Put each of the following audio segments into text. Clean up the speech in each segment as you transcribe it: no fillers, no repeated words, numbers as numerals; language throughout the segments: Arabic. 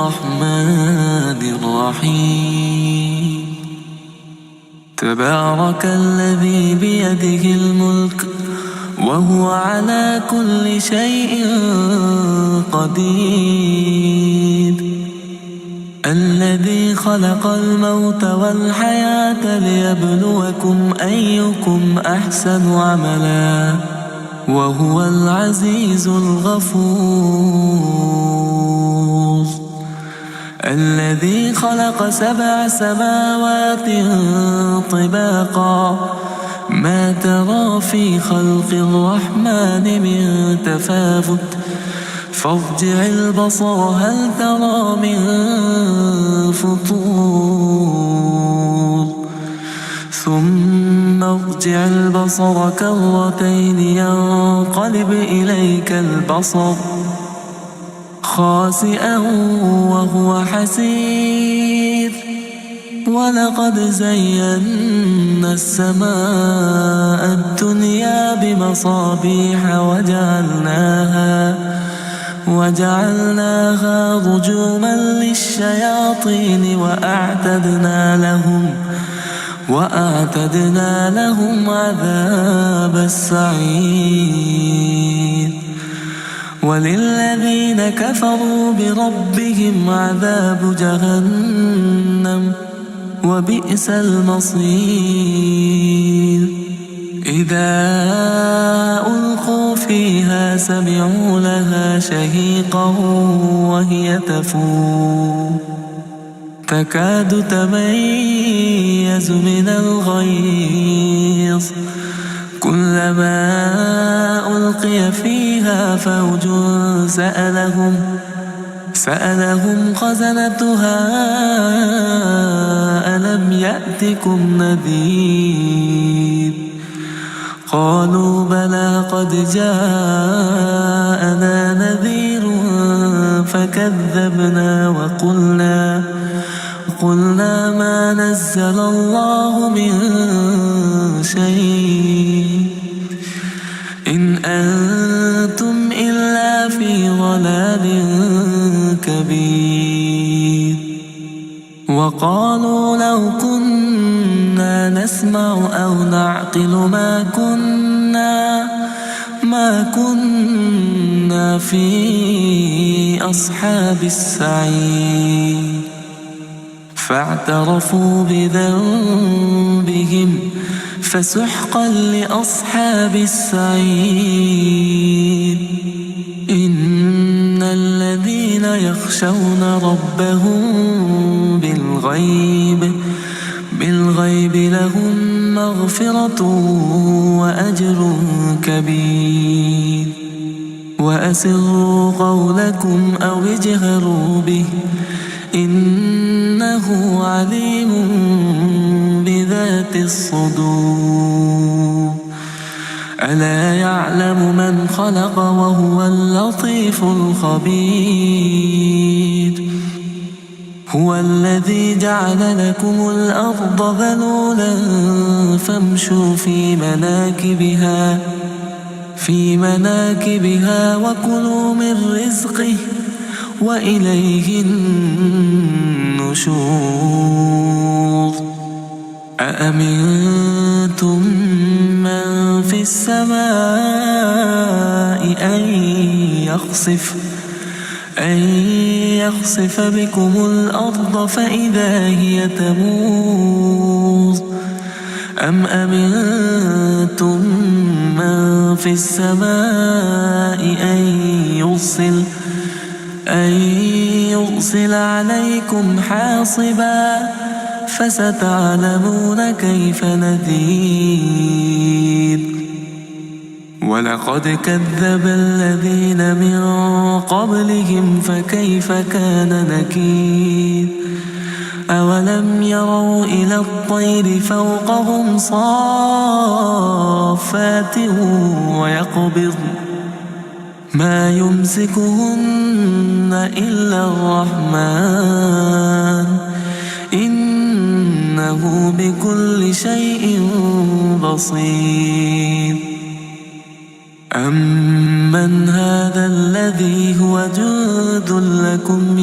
الرحمن الرحيم. تبارك الذي بيده الملك وهو على كل شيء قدير. الذي خلق الموت والحياة ليبلوكم أيكم أحسن عملا وهو العزيز الغفور. الذي خلق 7 سماوات طباقا ما ترى في خلق الرحمن من تفاوت فارجع البصر هل ترى من فطور ثم ارجع البصر كرتين ينقلب إليك البصر خاسئا وهو حسير. ولقد زينا السماء الدنيا بمصابيح وجعلناها رجوما للشياطين وأعتدنا لهم عذاب السعير. وللذين كفروا بربهم عذاب جهنم وبئس المصير. إذا ألقوا فيها سمعوا لها شهيقا وهي تفور تكاد تميز من الغيظ كلما ألقي فيها فوج سألهم خزنتها ألم يأتكم نذير قالوا بلى قد جاءنا نذير فكذبنا وقلنا ما نزل الله من شيء إن أنتم إلا في ضلال كبير. وقالوا لو كنا نسمع أو نعقل ما كنا في أصحاب السعير. فاعترفوا بذنبهم فسحقا لأصحاب السعير. إن الذين يخشون ربهم بالغيب لهم مغفرة وأجر كبير. وأسروا قولكم أو اجهروا به إنه عليم بذات الصدور. ألا يعلم من خلق وهو اللطيف الخبير. هو الذي جعل لكم الأرض ذلولا فامشوا في مناكبها وكلوا من رزقه وإليه النشور. أأمنتم من في السماء أن يخسف بكم الأرض فإذا هي تمور أم أمنتم من في السماء أن يرسل عليكم حاصبا فستعلمون كيف نذير. ولقد كذب الذين من قبلهم فكيف كان نكير. أولم يروا إلى الطير فوقهم صافات ويقبضن ما يمسكهن إلا الرحمن إنه بكل شيء بصير. أمن هذا الذي هو جند لكم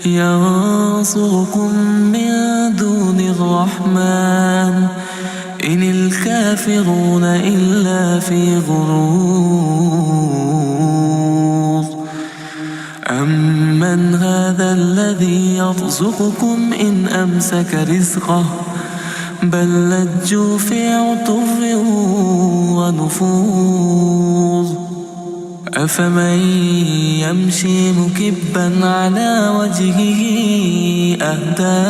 ينصركم من دون الرحمن إن الكافرون إلا في غرور أمن هذا الذي يرزقكم إن أمسك رزقه بل لجوا في عتو ونفور أفمن يمشي مكبا على وجهه أهدى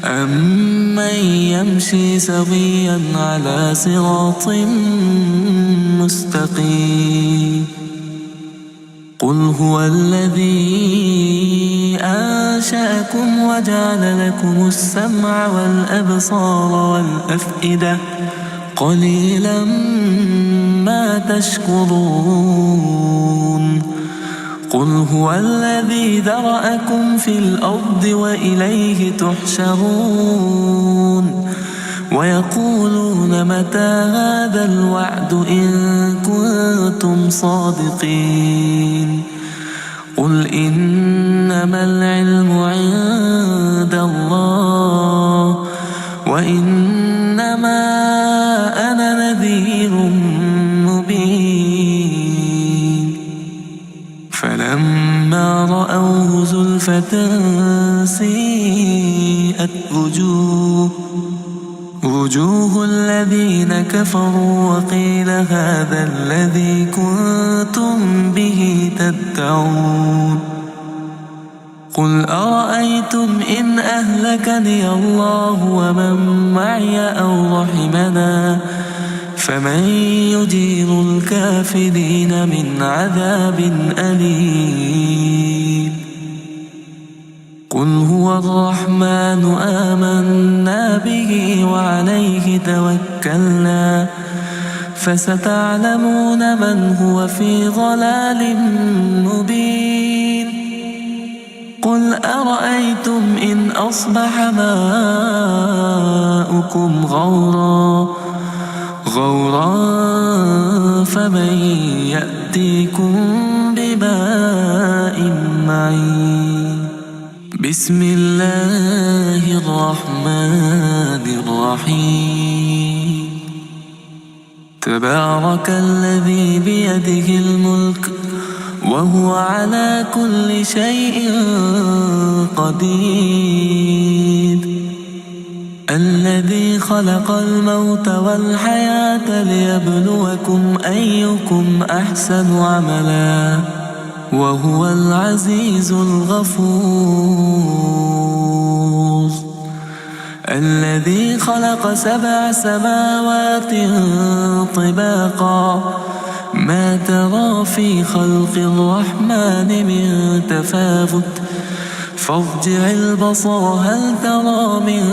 أمن يمشي سويا على صراط مستقيم قل هو الذي أنشأكم وجعل لكم السمع والأبصار والأفئدة قليلا ما تشكرون قل هو الذي ذرأكم في الأرض وإليه تحشرون ويقولون متى هذا الوعد إن كنتم صادقين قل إنما العلم عند الله وإنما أنا نذير مبين فلما رأوه زلفة سيئت وجوه الذين كفروا وقيل هذا الذي كنتم به تدعون قل أرأيتم إن أهلكني الله ومن معي أو رحمنا فمن يجير الكافرين من عذاب أليم قل هو الرحمن آمنا به وعليه توكلنا فستعلمون من هو في ضلال مبين قل أرأيتم إن أصبح ماؤكم غورا فمن يأتيكم بماء معين بسم الله الرحمن الرحيم تبارك الذي بيده الملك وهو على كل شيء قدير الذي خلق الموت والحياة ليبلوكم أيكم أحسن عملا وهو العزيز الغفور الذي خلق 7 سماوات طباقا ما ترى في خلق الرحمن من تفاوت فارجع البصر هل ترى من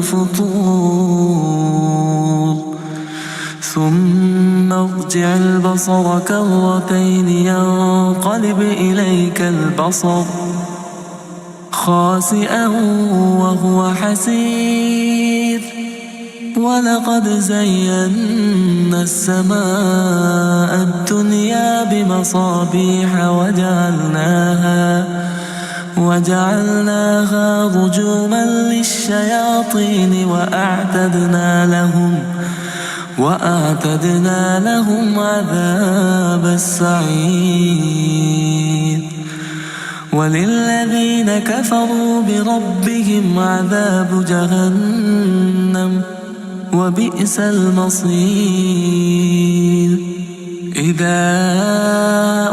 فطور ثم ارجع البصر كرتين ينقلب إليك البصر خاسئا وهو حسير ولقد زينا السماء الدنيا بمصابيح وجعلناها رجوما للشياطين وأعتدنا لهم عذاب السعير وللذين كفروا بربهم عذاب جهنم وبئس المصير إذا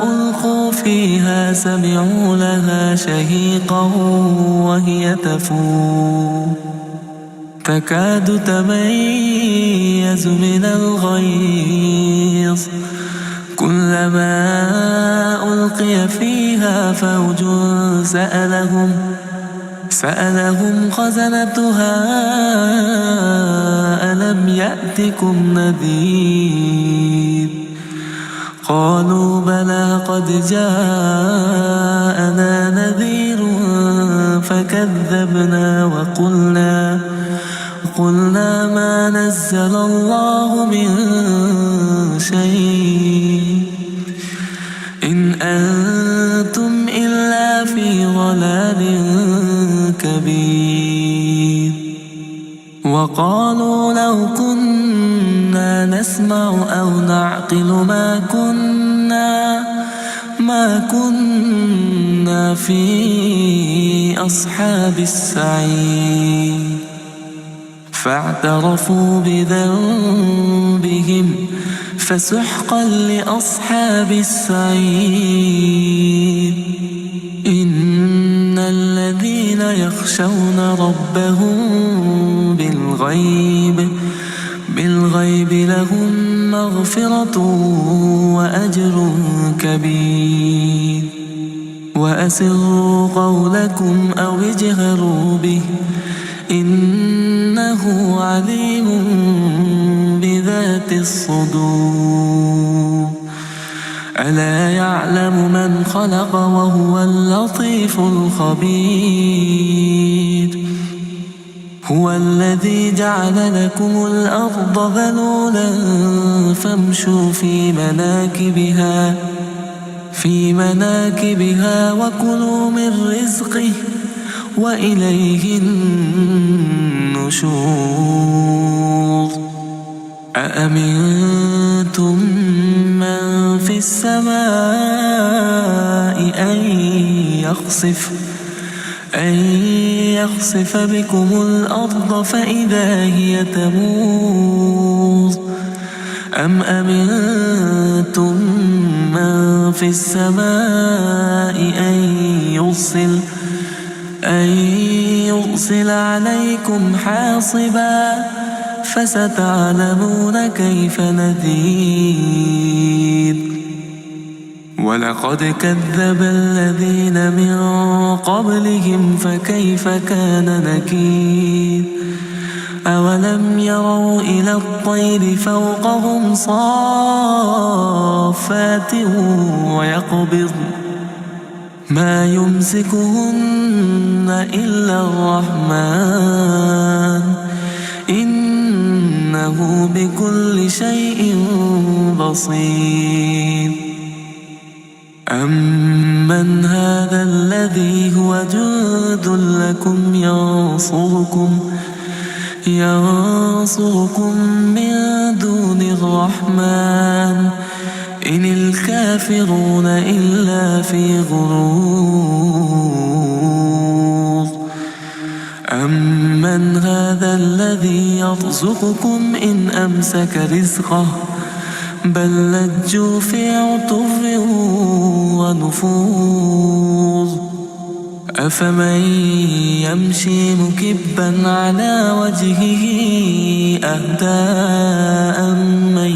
ألقوا فيها سمعوا لها شهيقا وهي تفور تكاد تميز من الغيظ كلما ألقي فيها فوج سألهم خزنتها ألم يأتكم نذير قالوا بلى قد جاءنا نذير فكذبنا وقلنا ما نزل الله من شيء شيء إن أنتم إلا في ضلال كبير وقالوا لو كنا نسمع أو نعقل ما كنا في أصحاب السعير فاعترفوا بذنبهم فسحقا لأصحاب السعير إن الذين يخشون ربهم بالغيب لهم مغفرة وأجر كبير وأسروا قولكم أو اجهروا به إنه عليم بذات الصدور ألا يعلم من خلق وهو اللطيف الخبير هو الذي جعل لكم الأرض ذلولا فامشوا في مناكبها وكلوا من رزقه وإليه النشور أأمنتم من في السماء أن يخسف بكم الأرض فإذا هي تمور أم أمنتم من في السماء أن يرسل عليكم حاصبا فستعلمون كيف نذير ولقد كذب الذين من قبلهم فكيف كان نكير أولم يروا إلى الطير فوقهم صافات ويقبض ما يمسكهن إلا الرحمن إنه بكل شيء بصير أمن هذا الذي هو جند لكم ينصركم من دون الرحمن إن الكافرون إلا في غرور أمن هذا الذي يرزقكم إن أمسك رزقه بل لجوا في عتو ونفور أفمن يمشي مكبا على وجهه أهدى أمن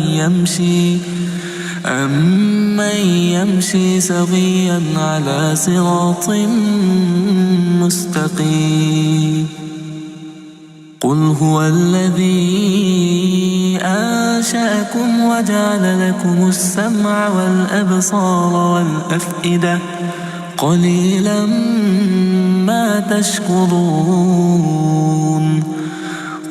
يمشي سويا على صراط مستقيم قل هو الذي أنشأكم وجعل لكم السمع والأبصار والأفئدة قليلا ما تشكرون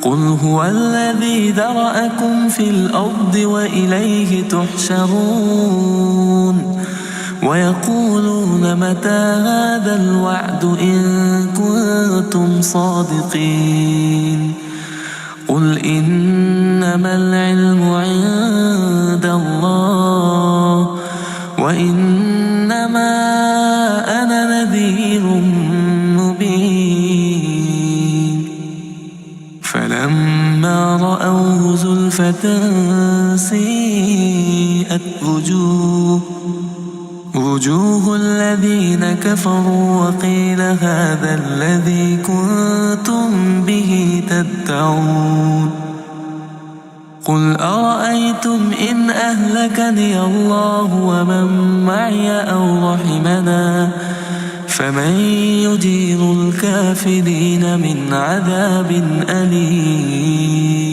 قل هو الذي ذرأكم في الأرض وإليه تحشرون ويقولون متى هذا الوعد إن كنتم صادقين قل إنما العلم عند الله وإنما أنا نذير مبين فلما رأوه زلفة سيئت وجوه الذين كفروا وقيل هذا الذي كنتم به تدعون قل أرأيتم إن أهلكني الله ومن معي أو رحمنا فمن يجير الكافرين من عذاب أليم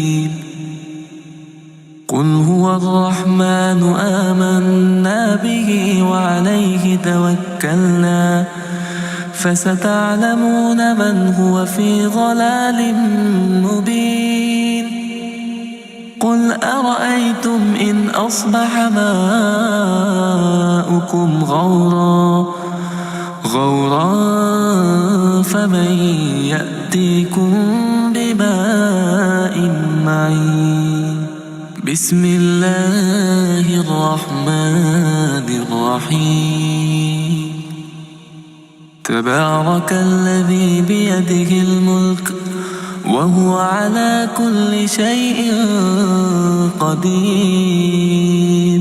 قل هو الرحمن آمنا به وعليه توكلنا فستعلمون من هو في ضلال مبين قل أرأيتم إن أصبح ماؤكم غورا فمن يأتيكم بماء معين. بسم الله الرحمن الرحيم. تبارك الذي بيده الملك وهو على كل شيء قدير.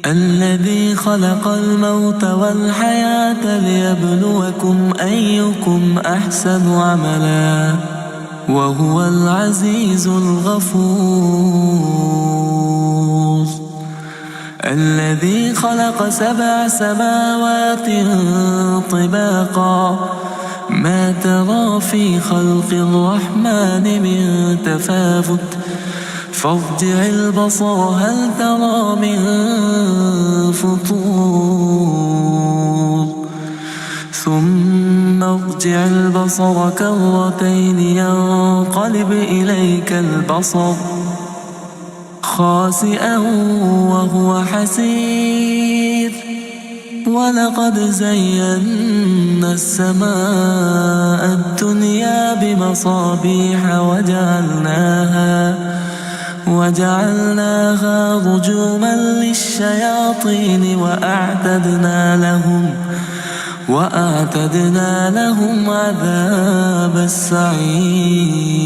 الذي خلق الموت والحياة ليبلوكم أيكم أحسن عملا وهو العزيز الغفور. الذي خلق 7 سماوات طباقا ما ترى في خلق الرحمن من تفاوت فارجع البصر هل ترى من فطور ثم ارجع البصر كرتين ينقلب إليك البصر خاسئا وهو حسير. ولقد زينا السماء الدنيا بمصابيح وجعلناها رجوما للشياطين وأعتدنا لهم عذاب السعير.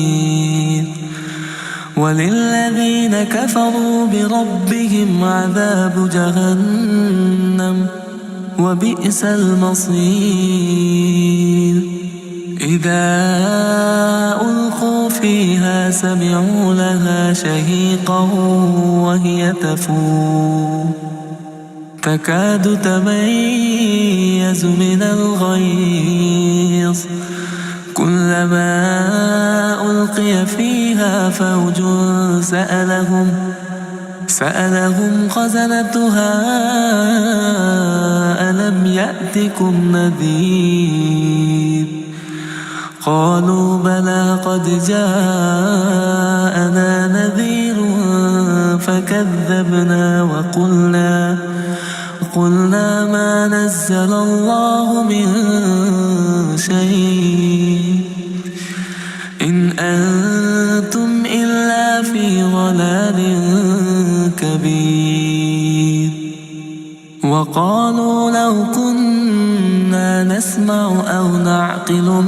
وللذين كفروا بربهم عذاب جهنم وبئس المصير. إذا ألقوا فيها سمعوا لها شهيقا وهي تفور تكاد تميز من الغيظ كلما ألقي فيها فوج سألهم خزنتها ألم يأتكم نذير قالوا بلى قد جاءنا نذير فكذبنا وقلنا ما نزل الله من شيء إن أنتم إلا في ضلال كبير. وقالوا لو كنا نسمع أو نعقل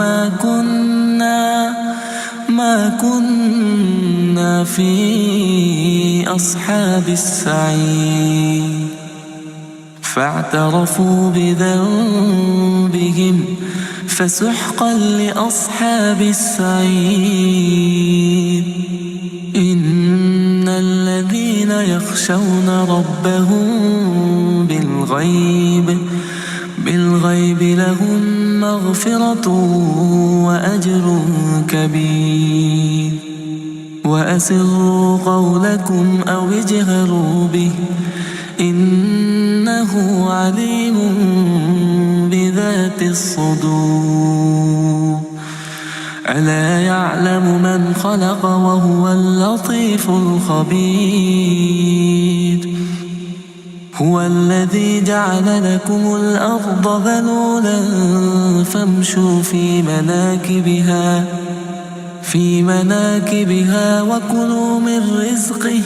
ما كنا في أصحاب السعير. فاعترفوا بذنبهم فسحقا لأصحاب السعير. إن الذين يخشون ربهم بالغيب لهم مغفرة وأجر كبير. وأسروا قولكم أو اجهروا به إنه عليم بذات الصدور. ألا يعلم من خلق وهو اللطيف الخبير. هو الذي جعل لكم الأرض ذلولا فامشوا في مناكبها وكلوا من رزقه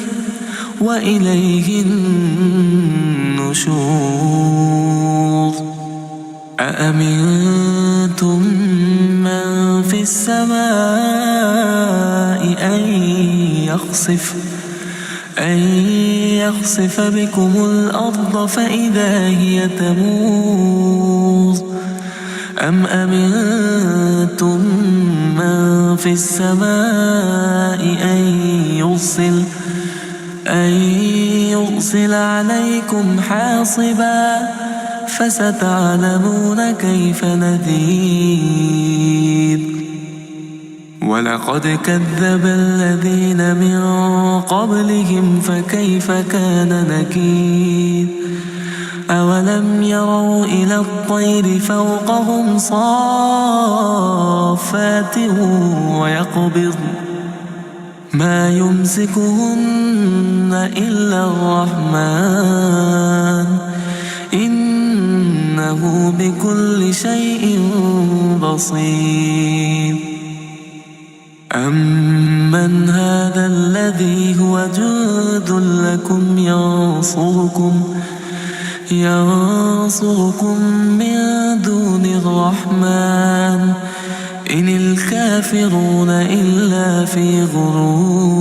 وإليه النشور. أأمنتم من في السماء أن يخسف بكم الأرض فإذا هي تمور أم أمنتم من في السماء أن يرسل عليكم حاصبا فستعلمون كيف نذير. ولقد كذب الذين من قبلهم فكيف كان نكير. أولم يروا إلى الطير فوقهم صافات ما يمسكهن إلا الرحمن إنه بكل شيء بصير. أمن هذا الذي هو جند لكم ينصركم من دون الرحمن إن الكافرون إلا في غرور.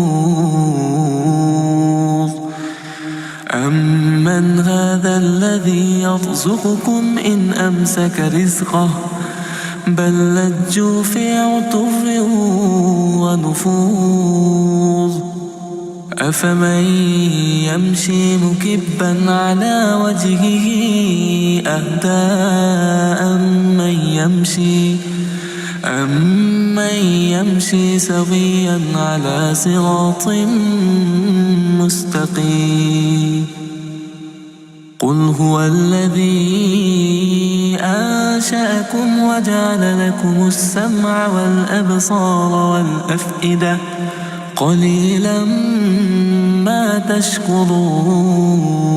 أمن هذا الذي يرزقكم إن أمسك رزقه بل لجوا في عتو ونفور. أفمن يمشي مكبا على وجهه أهدى أمن يمشي سويا على صراط مستقيم. قل هو الذي أنشأكم وجعل لكم السمع والأبصار والأفئدة قليلا ما تشكرون.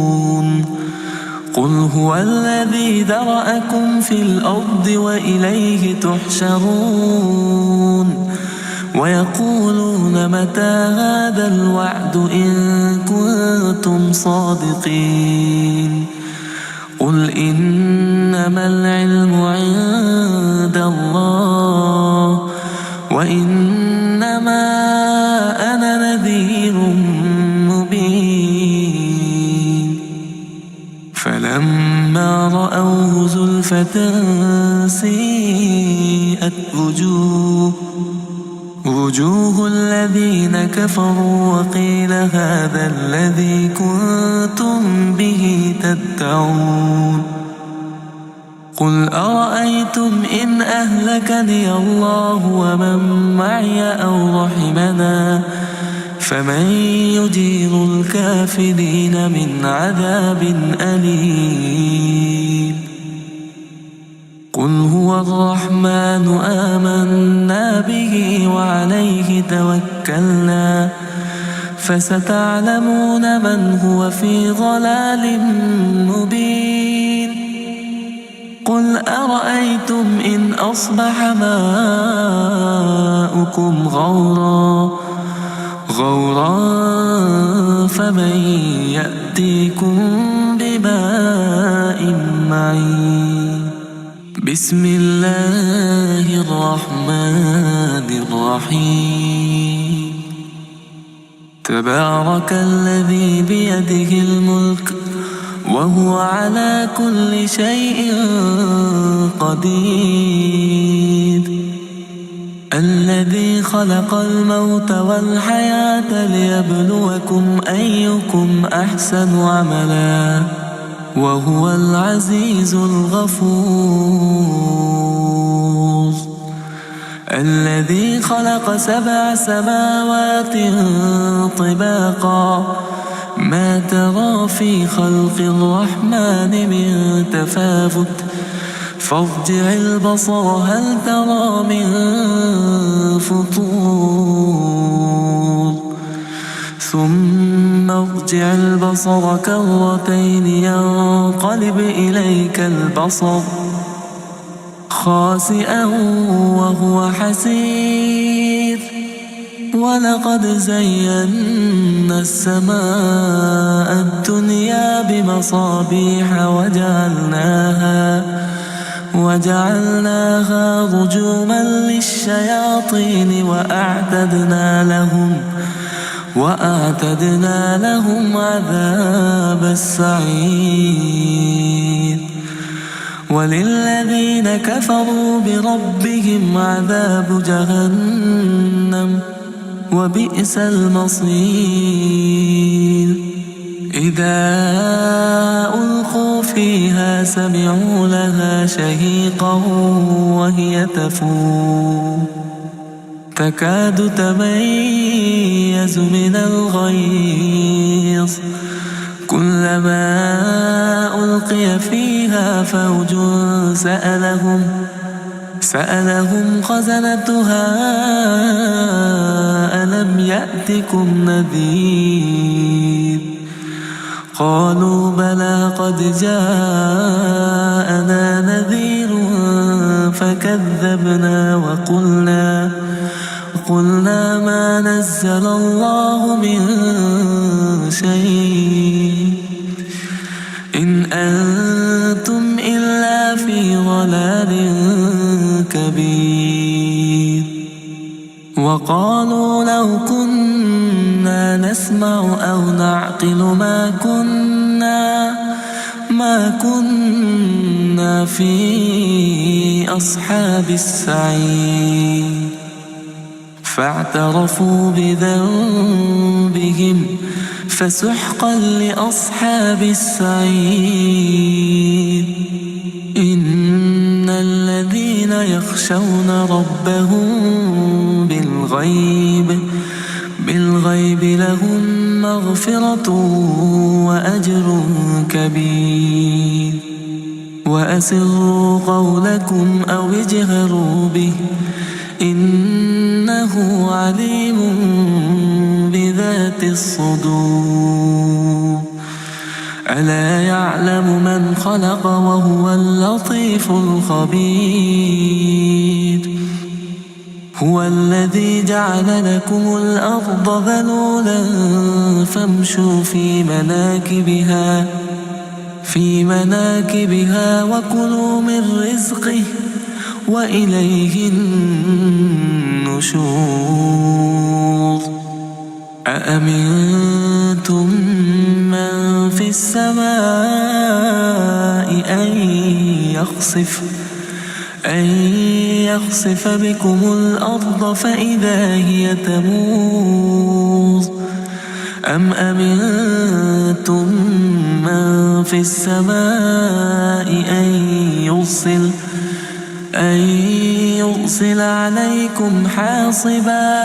قل هو الذي ذرأكم في الأرض وإليه تحشرون. ويقولون متى هذا الوعد إن كنتم صادقين. قل إنما العلم عند الله وإنما أنا نذير مبين. فلما رأوه زلفة سيئت وجوه الذين كفروا وقيل هذا الذي كنتم به تدعون. قل أرأيتم إن أهلكني الله ومن معي أو رحمنا فمن يجير الكافرين من عذاب أليم. قل هو الرحمن آمنا به وعليه توكلنا فستعلمون من هو في ضلال مبين. قل أرأيتم إن أصبح ماؤكم غورا فمن يأتيكم بماء معين. بسم الله الرحمن الرحيم. تبارك الذي بيده الملك وهو على كل شيء قدير. الذي خلق الموت والحياة ليبلوكم أيكم أحسن عملا وهو العزيز الغفور. الذي خلق 7 سماوات طباقا ما ترى في خلق الرحمن من تفاوت فارجع البصر هل ترى من فطور ثم ارجع البصر كرتين ينقلب إليك البصر خاسئا وهو حسير. ولقد زينا السماء الدنيا بمصابيح وجعلناها رجوما للشياطين وأعتدنا لهم عذاب السعير. وللذين كفروا بربهم عذاب جهنم وبئس المصير. إذا ألقوا فيها سمعوا لها شهيقا وهي تفور تكاد تميز من الغيظ كلما سألهم خزنتها ألم يأتكم نذير قالوا بلى قد جاءنا نذير فكذبنا وقلنا ما نزل الله من شيء إن أنتم إلا في ضلال كبير وقالوا لو كنا نسمع أو نعقل ما كنا في أصحاب السعير فاعترفوا بذنبهم فسحقا لأصحاب السعير إن الذين يخشون ربهم بالغيب لهم مغفرة وأجر كبير وأسروا قولكم أو اجهروا به إنه عليم بذات الصدور ألا يعلم من خلق وهو اللطيف الخبير هو الذي جعل لكم الأرض ذلولا فامشوا في مناكبها وكلوا من رزقه وإليه النشور أأمنتم من في السماء أن يخسف بكم الأرض فإذا هي تمور أم أمنتم من في السماء أن يرسل عليكم حاصبا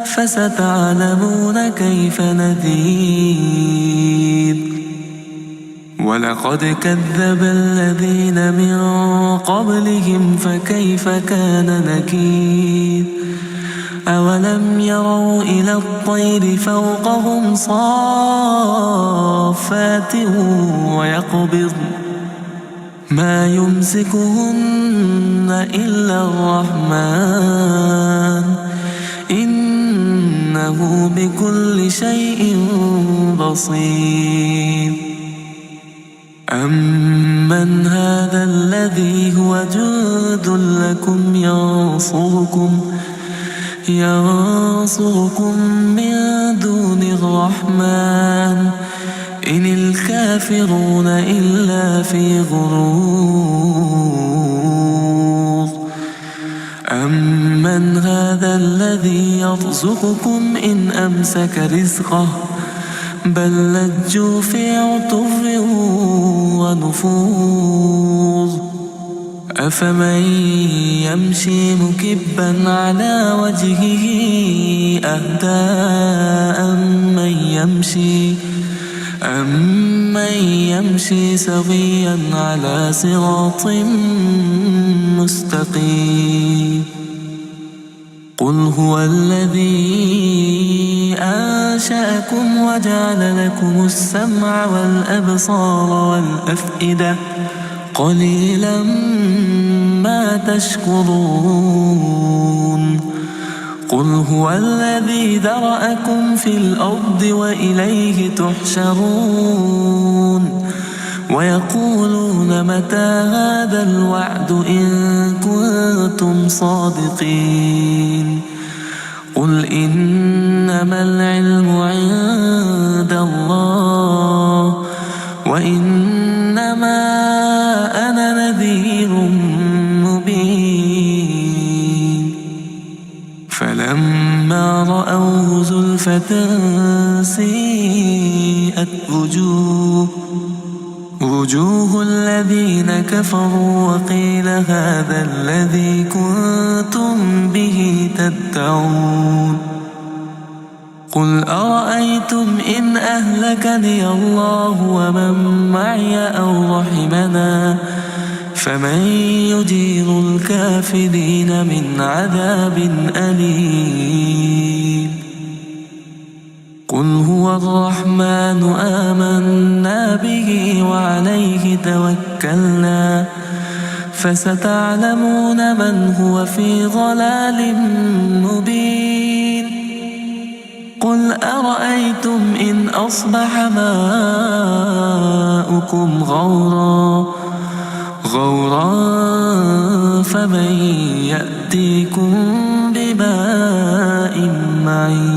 فستعلمون كيف نذير ولقد كذب الذين من قبلهم فكيف كان نكير أولم يروا إلى الطير فوقهم صافات ويقبضن ما يمسكهن إلا الرحمن إنه بكل شيء بصير أمن هذا الذي هو جند لكم ينصركم من دون الرحمن إن الكافرون إلا في غرور أمن هذا الذي يرزقكم إن أمسك رزقه بل لجوا في عتو ونفور أفمن يمشي مكبا على وجهه أهدى أمن يمشي سويا على صراط مستقيم قل هو الذي أنشأكم وجعل لكم السمع والأبصار والأفئدة قليلا ما تشكرون قل هو الذي ذرأكم في الأرض وإليه تحشرون ويقولون متى هذا الوعد إن كنتم صادقين قل إنما العلم عند الله وإنما أنا نذير مبين فلما رأوه زلفة سيئت وجوه الذين كفروا وقيل هذا الذي كنتم به تدعون قل أرأيتم إن أهلكني الله ومن معي أو رحمنا فمن يجير الكافرين من عذاب أليم قل هو الرحمن آمنا به وعليه توكلنا فستعلمون من هو في ضلال مبين قل أرأيتم إن أصبح ماؤكم غورا فمن يأتيكم بماء معين